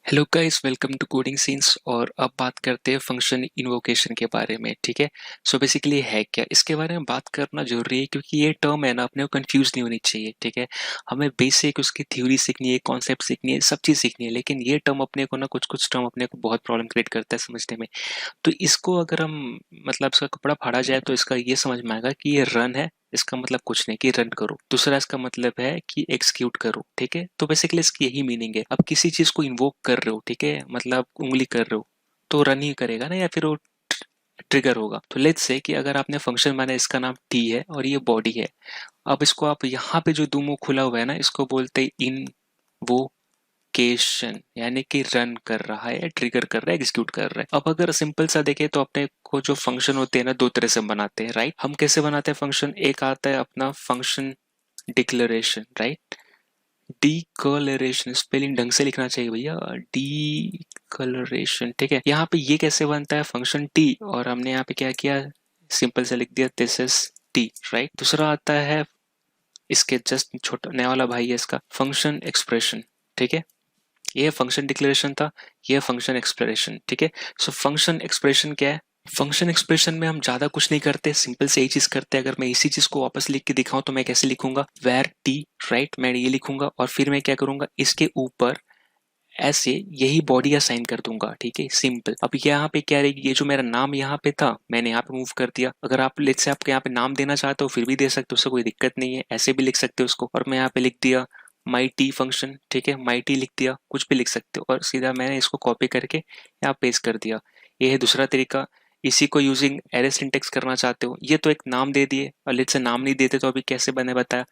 Hello guys, welcome to coding scenes. और अब बात करते हैं फंक्शन इन्वोकेशन के बारे में। ठीक है, सो बेसिकली है क्या, इसके बारे में बात करना जरूरी है क्योंकि ये टर्म है ना, अपने को कंफ्यूज नहीं होनी चाहिए। ठीक है, हमें बेसिक उसकी थ्योरी सीखनी है, कॉन्सेप्ट सीखनी है, सब चीज़ सीखनी है, लेकिन ये टर्म अपने को ना कुछ कुछ टर्म अपने को बहुत प्रॉब्लम क्रिएट करता है समझने में। तो इसको अगर हम मतलब इसका कपड़ा फाड़ा जाए तो इसका ये समझ में आएगा कि ये रन है, इसका मतलब कुछ नहीं कि रन करो। दूसरा इसका मतलब है कि एग्जीक्यूट करो। ठीक है, तो बेसिकली इसकी यही मीनिंग है। अब किसी चीज को इन्वोक कर रहे हो, ठीक है, मतलब उंगली कर रहे हो, तो रन ही करेगा ना, या फिर वो ट्रिगर होगा। तो लेट्स से कि अगर आपने फंक्शन माना, इसका नाम टी है और ये बॉडी है। अब इसको आप यहाँ पे जो दो मुंह खुला हुआ है ना, इसको बोलते हैं इन वो केशन, यानी कि रन कर रहा है, ट्रिगर कर रहा है, एग्जीक्यूट कर रहा है। अब अगर सिंपल सा देखें तो अपने को जो फंक्शन होते हैं ना, दो तरह से हम बनाते हैं, राइट। हम कैसे बनाते हैं फंक्शन? एक आता है अपना फंक्शन डिक्लेरेशन, राइट। डीकलरेशन स्पेलिंग ढंग से लिखना चाहिए भैया, डीकलरेशन। ठीक है, यहाँ पे ये कैसे बनता है? फंक्शन टी, और हमने यहाँ पे क्या किया, सिंपल से लिख दिया दिस इज टी, राइट। दूसरा आता है इसके जस्ट छोटा नया वाला भाई है इसका, फंक्शन एक्सप्रेशन। ठीक है, ये फंक्शन डिक्लेरेशन था, ये फंक्शन एक्सप्रेशन। ठीक है, सो फंक्शन एक्सप्रेशन क्या है? फंक्शन एक्सप्रेशन में हम ज्यादा कुछ नहीं करते, सिंपल से यही चीज करते हैं। अगर मैं इसी चीज को वापस लिख के दिखाऊं तो मैं कैसे लिखूंगा? वेर टी, राइट, मैं ये लिखूंगा और फिर मैं क्या करूंगा, इसके ऊपर ऐसे यही बॉडी असाइन कर दूंगा। ठीक है, सिंपल। अब यहाँ पे क्या रहेगी, ये जो मेरा नाम यहाँ पे था मैंने यहाँ पे मूव कर दिया। अगर आप लेट से आपके यहाँ पे नाम देना चाहते हो फिर भी दे सकते हो, उससे कोई दिक्कत नहीं है, ऐसे भी लिख सकते हो उसको। और मैं यहाँ पे लिख दिया माई टी फंक्शन। ठीक है, माई टी लिख दिया, कुछ भी लिख सकते हो, और सीधा मैंने इसको कॉपी करके यहाँ पेस्ट कर दिया। ये है दूसरा तरीका। इसी को यूजिंग एरे सिंटेक्स करना चाहते हो, ये तो एक नाम दे दिए, और लेट से नाम नहीं देते तो अभी कैसे बने बताया,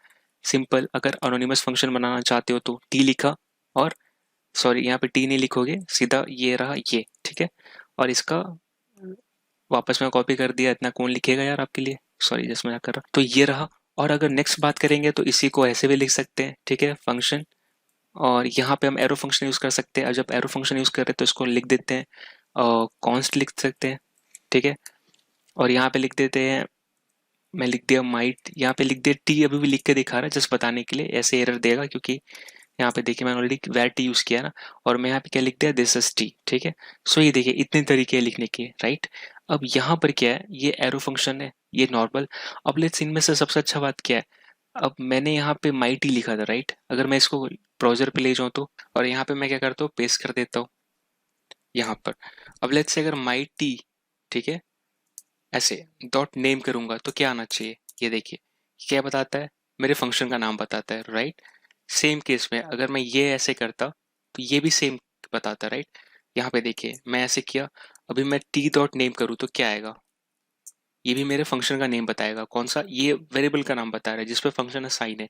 सिंपल। अगर अनोनिमस फंक्शन बनाना चाहते हो तो टी लिखा, और सॉरी यहाँ पे टी नहीं लिखोगे, सीधा ये रहा ये। ठीक है, और इसका वापस में कॉपी कर दिया, इतना कौन लिखेगा यार आपके लिए, सॉरी जस्ट मैं कर रहा, तो ये रहा। और अगर नेक्स्ट बात करेंगे तो इसी को ऐसे भी लिख सकते हैं। ठीक है, फंक्शन, और यहाँ पे हम एरो फंक्शन यूज कर सकते हैं। और जब एरो फंक्शन यूज कर रहे हैं तो इसको लिख देते हैं, कॉन्स्ट लिख सकते हैं। ठीक है, और यहाँ पे लिख देते हैं, मैं लिख दिया माइट, यहाँ पे लिख दिया टी, अभी भी लिख के दिखा रहा है जस्ट बताने के लिए, ऐसे एरर देगा क्योंकि यहाँ पे देखिए मैंने ऑलरेडी वेर टी यूज किया ना। और मैं यहाँ पे क्या लिख दिया, दिस इज टी। ठीक है, सो ये देखिए इतने तरीके हैं लिखने के, राइट। अब यहाँ पर क्या है, ये एरो फंक्शन है, ये नॉर्मल। अब लेट्स इनमें से सबसे अच्छा बात क्या है, अब मैंने यहाँ पे माई टी लिखा था, राइट। अगर मैं इसको ब्राउजर पे ले जाऊँ तो, और यहाँ पे मैं क्या करता हूँ, पेस्ट कर देता हूँ यहाँ पर। अब लेट्स से अगर माई टी, ठीक है, ऐसे डॉट नेम करूंगा तो क्या आना चाहिए, ये देखिए क्या बताता है, मेरे फंक्शन का नाम बताता है, राइट। सेम केस में अगर मैं ये ऐसे करता तो ये भी सेम बताता, राइट। यहाँ पे देखिए मैं ऐसे किया, अभी मैं टी डॉट नेम करूँ तो क्या आएगा, ये भी मेरे फंक्शन का नेम बताएगा। कौन सा? ये वेरिएबल का नाम बता रहा है जिसपे फंक्शन असाइन है।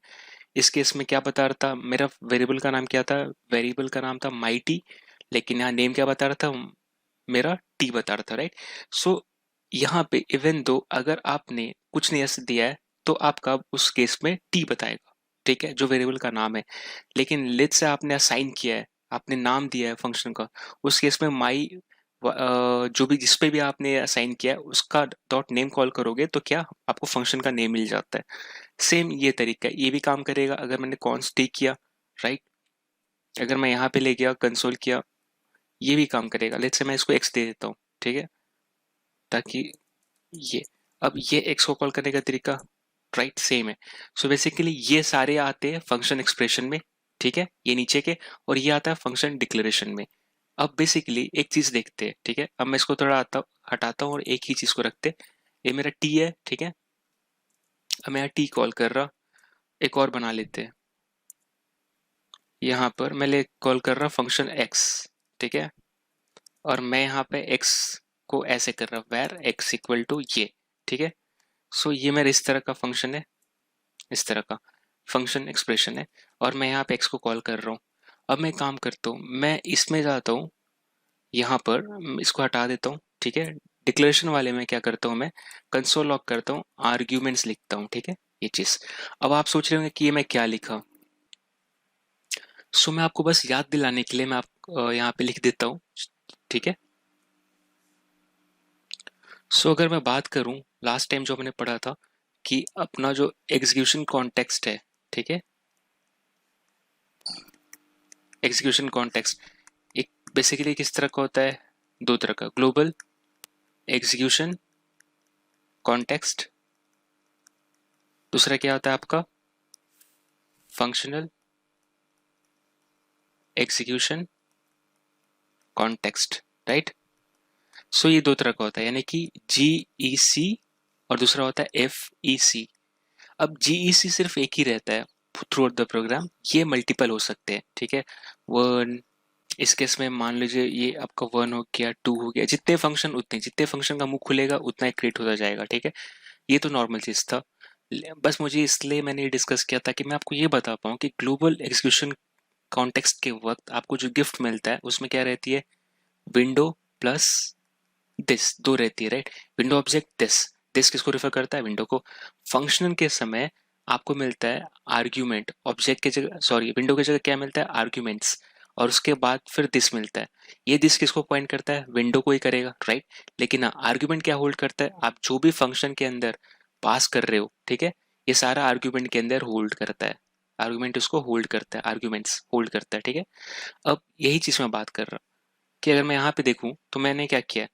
इस केस में क्या बता रहा था, मेरा वेरिएबल का नाम क्या था, वेरिएबल का नाम था माई टी, लेकिन यहाँ नेम क्या बता रहा था, मेरा टी बता रहा था, राइट। सो यहाँ पे इवन दो अगर आपने कुछ नहीं ऐसे दिया है तो आपका उस केस में टी बताएगा, ठीक है, जो वेरिएबल का नाम है। लेकिन लेट से आपने असाइन किया है, आपने नाम दिया है फंक्शन का, उस केस में माई जो भी जिस पे भी आपने असाइन किया है उसका डॉट नेम कॉल करोगे तो क्या आपको फंक्शन का नेम मिल जाता है। सेम ये तरीका है, ये भी काम करेगा अगर मैंने कॉन्स्ट टी किया, राइट। अगर मैं यहाँ पे ले गया कंसोल किया, ये भी काम करेगा। लेट्स से मैं इसको एक्स दे देता हूँ, ठीक है, ताकि ये, अब ये एक्स को कॉल करने का तरीका राइट सेम है। सो बेसिकली ये सारे आते हैं फंक्शन एक्सप्रेशन में, ठीक है, ये नीचे के, और ये आता है फंक्शन डिक्लेरेशन में। अब बेसिकली एक चीज देखते हैं, ठीक है, अब मैं इसको थोड़ा हटाता हूँ और एक ही चीज को रखते हैं। ये मेरा टी है, ठीक है, अब मैं टी कॉल कर रहा, एक और बना लेते हैं। यहाँ पर मैं ले कॉल कर रहा फंक्शन एक्स, ठीक है, और मैं यहाँ पे एक्स को ऐसे कर रहा वेर एक्स इक्वल टू ये, ठीक है। सो ये मेरा इस तरह का फंक्शन है, इस तरह का फंक्शन एक्सप्रेशन है, और मैं यहाँ पे एक्स को कॉल कर रहा हूँ। अब मैं काम करता हूँ, मैं इसमें जाता हूँ, यहाँ पर इसको हटा देता हूँ, ठीक है। डिक्लेरेशन वाले में क्या करता हूँ, मैं कंसोल लॉग करता हूँ, आर्ग्यूमेंट्स लिखता हूँ, ठीक है, ये चीज। अब आप सोच रहे होंगे कि ये मैं क्या लिखा, सो मैं आपको बस याद दिलाने के लिए मैं आप यहाँ पे लिख देता हूँ, ठीक है। सो अगर मैं बात करूँ, लास्ट टाइम जो हमने पढ़ा था कि अपना जो एग्जीक्यूशन कॉन्टेक्स्ट है, ठीक है, एग्जीक्यूशन कॉन्टेक्स्ट, एक बेसिकली किस तरह का होता है, दो तरह का, ग्लोबल एग्जीक्यूशन कॉन्टेक्स्ट, दूसरा क्या होता है आपका फंक्शनल एग्जीक्यूशन कॉन्टेक्स्ट, राइट। सो ये दो तरह का होता है, यानी कि GEC और दूसरा होता है FEC। अब GEC सिर्फ एक ही रहता है थ्रू आउट द प्रोग्राम, ये मल्टीपल हो सकते हैं, ठीक है। वन, इस केस में मान लीजिए ये आपका 1 हो गया, 2 हो गया, जितने फंक्शन उतने, जितने फंक्शन का मुंह खुलेगा उतना ही क्रिएट होता जाएगा, ठीक है। ये तो नॉर्मल चीज था, बस मुझे इसलिए मैंने ये डिस्कस किया था कि मैं आपको ये बता पाऊँ कि ग्लोबल एग्जीक्यूशन कॉन्टेक्स्ट के वक्त आपको जो गिफ्ट मिलता है उसमें क्या रहती है, विंडो प्लस दिस, दो रहती है, right. Window object this, this किसको रेफर करता है, विंडो को। फंक्शन के समय आपको मिलता है आर्ग्यूमेंट, ऑब्जेक्ट के जगह, सॉरी विंडो की जगह क्या मिलता है, आर्ग्यूमेंट्स, और उसके बाद फिर दिस मिलता है। ये दिस किसको पॉइंट करता है, विंडो को ही करेगा, राइट। लेकिन आर्ग्यूमेंट क्या होल्ड करता है, आप जो भी फंक्शन के अंदर पास कर रहे हो, ठीक है, ये सारा आर्ग्यूमेंट के अंदर होल्ड करता है, आर्ग्यूमेंट उसको होल्ड करता है, आर्ग्यूमेंट्स होल्ड करता है, ठीक है। अब यही चीज मैं बात कर रहा हूँ कि अगर मैं यहाँ पे देखूं तो मैंने क्या किया,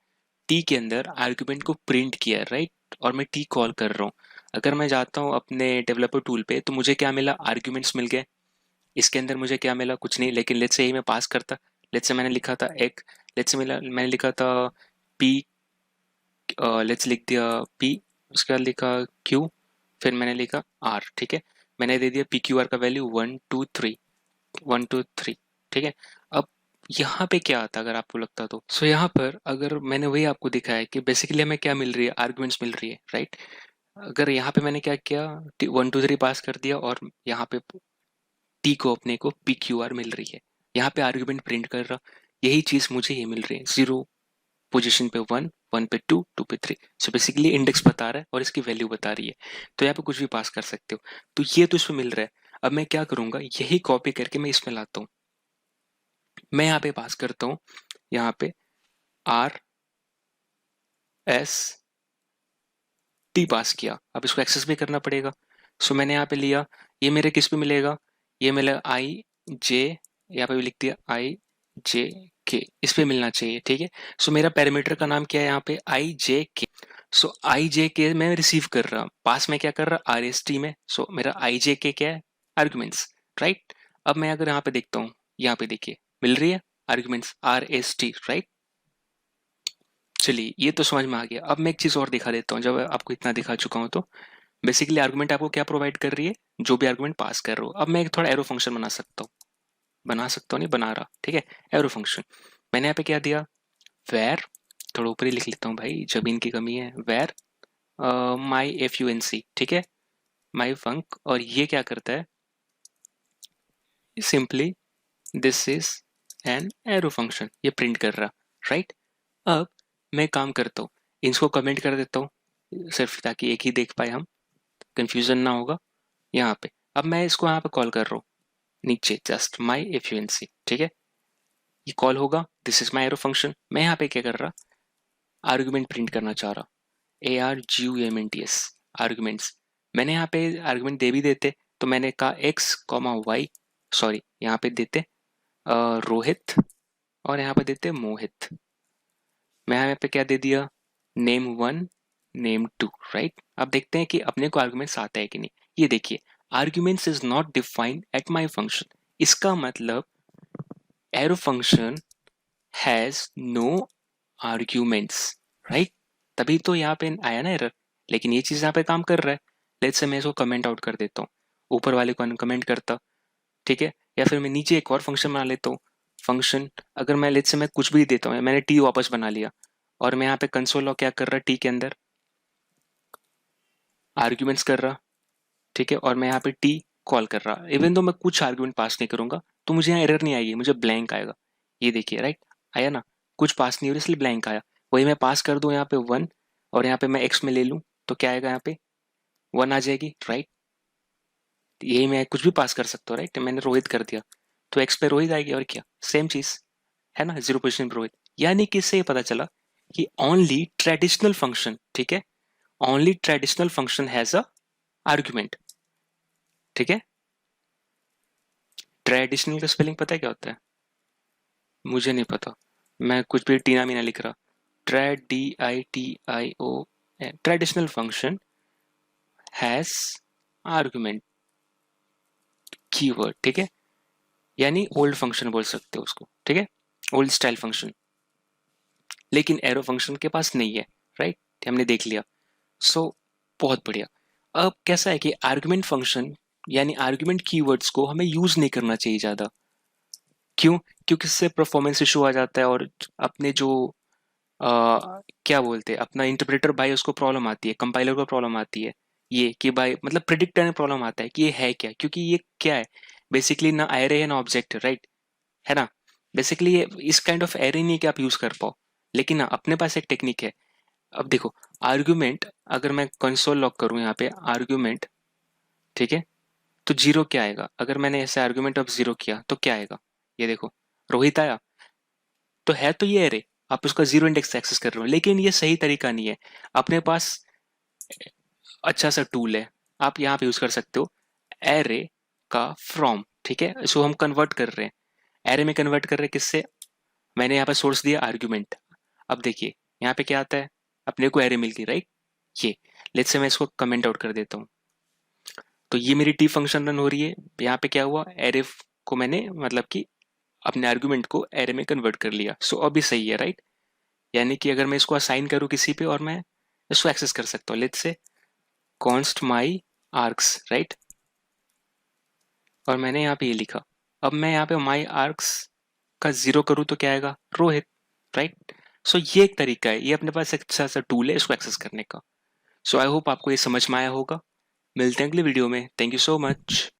टी के अंदर आर्ग्यूमेंट को प्रिंट किया, राइट, और मैं टी कॉल कर रहा हूँ। अगर मैं जाता हूँ अपने डेवलपर टूल पे तो मुझे क्या मिला, आर्ग्यूमेंट्स मिल गए। इसके अंदर मुझे क्या मिला, कुछ नहीं, लेकिन लेट्स से ही मैं पास करता, लेट्स से मैंने लिखा था एक, लेट्स से मिला, मैंने लिखा था पी, लेट्स लिख दिया पी, उसके बाद लिखा क्यू, फिर मैंने लिखा आर, ठीक है। मैंने दे दिया पी क्यू आर का वैल्यू 1 2 3, 1 2 3, ठीक है। अब यहाँ पे क्या आता अगर आपको लगता तो, सो यहाँ पर अगर मैंने वही आपको दिखाया कि बेसिकली हमें क्या मिल रही है, आर्ग्यूमेंट्स मिल रही है, राइट। अगर यहाँ पे मैंने क्या किया, 1 2 3 पास कर दिया, और यहाँ पे टी को अपने को पी क्यू आर मिल रही है, यहाँ पे आर्ग्यूमेंट प्रिंट कर रहा, यही चीज मुझे ये मिल रही है, 0 पोजीशन पे 1, 1 पे 2, 2 पे 3। सो बेसिकली इंडेक्स बता रहा है और इसकी वैल्यू बता रही है, तो यहाँ पे कुछ भी पास कर सकते हो, तो ये तो इसमें मिल रहा है। अब मैं क्या करूंगा, यही कॉपी करके मैं इसमें लाता हूँ, मैं यहाँ पे पास करता हूँ, यहाँ पे RS T पास किया, अब इसको एक्सेस भी करना पड़ेगा। सो मैंने यहाँ पे लिया, ये मेरे किस पे मिलेगा, ये मिलेगा IJ, यहाँ पे भी लिख दिया IJK, इस पे मिलना चाहिए, ठीक है। सो मेरा पैरामीटर का नाम क्या है यहाँ पे, IJK। सो IJK मैं रिसीव कर रहा, पास में क्या कर रहा, RST में। सो मेरा IJK क्या है, आर्ग्यूमेंट्स, राइट। अब मैं अगर यहाँ पे देखता हूँ, यहाँ पे देखिए मिल रही है आर्ग्यूमेंट्स RST, राइट। चलिए ये तो समझ में आ गया। अब मैं एक चीज और दिखा देता हूँ, जब आपको इतना दिखा चुका हूँ तो बेसिकली आर्गुमेंट आपको क्या प्रोवाइड कर रही है, जो भी आर्गुमेंट पास कर रहे हो। अब मैं एक थोड़ा एरो फंक्शन बना सकता हूँ, बना सकता हूँ नहीं बना रहा, ठीक है। एरो फंक्शन मैंने यहाँ पे क्या दिया, वेर, थोड़ा ऊपर ही लिख लेता हूँ भाई, जमीन की कमी है, वेर माई FUNC, ठीक है, माई फंक, और ये क्या करता है, simply this is an arrow function, ये प्रिंट कर रहा, राइट। अब मैं काम करता हूँ, इसको कमेंट कर देता हूँ सिर्फ ताकि एक ही देख पाए हम, कंफ्यूजन ना होगा यहाँ पे। अब मैं इसको यहाँ पे कॉल कर रहा हूँ, नीचे जस्ट माई FUNC, ठीक है, ये कॉल होगा, this is my arrow function. मैं यहाँ पे क्या कर रहा, आर्गुमेंट प्रिंट करना चाह रहा, ARGUMENTS, आर्गुमेंट्स। मैंने यहाँ पे आर्गुमेंट दे भी देते, तो मैंने कहा X, Y, सॉरी यहाँ पे देते रोहित, और यहाँ पे देते मोहित। मैं यहाँ पे क्या दे दिया, name 1 name 2, राइट। अब देखते हैं कि अपने को आर्गुमेंट्स आता है कि नहीं। ये देखिए, arguments is not defined at my function, इसका मतलब arrow function has no arguments, right. तभी तो यहाँ पे आया ना एरर, लेकिन ये चीज यहाँ पे काम कर रहा है। लेट्स से मैं इसको कमेंट आउट कर देता हूँ, ऊपर वाले को अनकमेंट करता, ठीक है, या फिर मैं नीचे एक और फंक्शन बना लेता हूँ। फंक्शन अगर मैं लेट्स से मैं कुछ भी देता हूँ, मैंने टी वापस बना लिया, और मैं यहाँ पे कंसोल लॉग क्या कर रहा, टी के अंदर आर्ग्यूमेंट्स कर रहा, ठीक है, और मैं यहाँ पे टी कॉल कर रहा, इवन दो मैं कुछ आर्ग्यूमेंट पास नहीं करूंगा तो मुझे यहाँ एरर नहीं आएगी, मुझे ब्लैंक आएगा। ये देखिए, राइट, आया ना, कुछ पास नहीं हो रहा इसलिए ब्लैंक आया। वही मैं पास कर दूं यहाँ पे 1, और यहाँ पे मैं एक्स में ले लूं तो क्या आएगा, यहाँ पे 1 आ जाएगी, राइट। यही मैं कुछ भी पास कर सकता हूँ, राइट, मैंने रोहित कर दिया तो एक्स पे रोहित आएगी, और क्या, सेम चीज है ना, 0 पोजिशन पे रोहित। यानी कि इससे ये पता चला कि ओनली ट्रेडिशनल फंक्शन, ठीक है, only traditional function has a argument, ठीक है। ट्रेडिशनल का स्पेलिंग पता है क्या होता है, मुझे नहीं पता, मैं कुछ भी टीना मीना लिख रहा। TRADITION, traditional function has argument keyword, ठीक है, यानी ओल्ड फंक्शन बोल सकते हो उसको, ठीक है, ओल्ड स्टाइल फंक्शन। लेकिन एरो फंक्शन के पास नहीं है, राइट, हमने देख लिया। सो बहुत बढ़िया। अब कैसा है कि आर्गुमेंट फंक्शन यानी आर्गुमेंट कीवर्ड्स को हमें यूज नहीं करना चाहिए ज्यादा। क्यों? क्योंकि इससे परफॉर्मेंस इशू आ जाता है, और अपने जो क्या बोलते हैं अपना इंटरप्रेटर भाई, उसको प्रॉब्लम आती है, कंपाइलर को प्रॉब्लम आती है, ये कि भाई मतलब प्रिडिक्ट करने प्रॉब्लम आता है कि ये है क्या, क्योंकि ये क्या है, बेसिकली ना एरे है ना ऑब्जेक्ट है, राइट, है ना। बेसिकली ये इस काइंड ऑफ एरे नहीं है कि आप यूज कर पाओ। लेकिन ना अपने पास एक टेक्निक है। अब देखो, आर्ग्यूमेंट, अगर मैं कंसोल लॉक करूं यहाँ पे आर्ग्यूमेंट, ठीक है, तो जीरो क्या आएगा? अगर मैंने ऐसे आर्ग्यूमेंट ऑफ जीरो किया तो क्या आएगा? ये देखो, रोहित आया। तो है तो ये एरे, आप उसका जीरो इंडेक्स एक्सेस कर रहे हो, लेकिन ये सही तरीका नहीं है। अपने पास अच्छा सा टूल है, आप यहाँ पे यूज कर सकते हो, एरे का फ्रॉम, ठीक है, इसको हम कन्वर्ट कर रहे हैं, एरे में कन्वर्ट कर रहे हैं किससे? मैंने यहाँ पे सोर्स दिया आर्ग्यूमेंट। अब देखिए यहाँ पे क्या आता है, अपने को एरे मिल गई, राइट। ये लेट्स से मैं इसको कमेंट आउट कर देता हूँ। तो ये मेरी टी फंक्शन रन हो रही है। यहाँ पे क्या हुआ, एरे को मैंने मतलब कि अपने आर्गुमेंट को एरे में कन्वर्ट कर लिया। सो अभी सही है, राइट। यानी कि अगर मैं इसको असाइन करूँ किसी पे और मैं इसको एक्सेस कर सकता हूँ, let's say const my arcs, right, और मैंने यहाँ पे ये लिखा। अब मैं यहाँ पे माई आर्क्स का जीरो करूँ तो क्या आएगा? रोहित, राइट। सो ये एक तरीका है, ये अपने पास एक अच्छा सा टूल है इसको एक्सेस करने का। सो आई होप आपको ये समझ में आया होगा। मिलते हैं अगले वीडियो में। Thank you so much.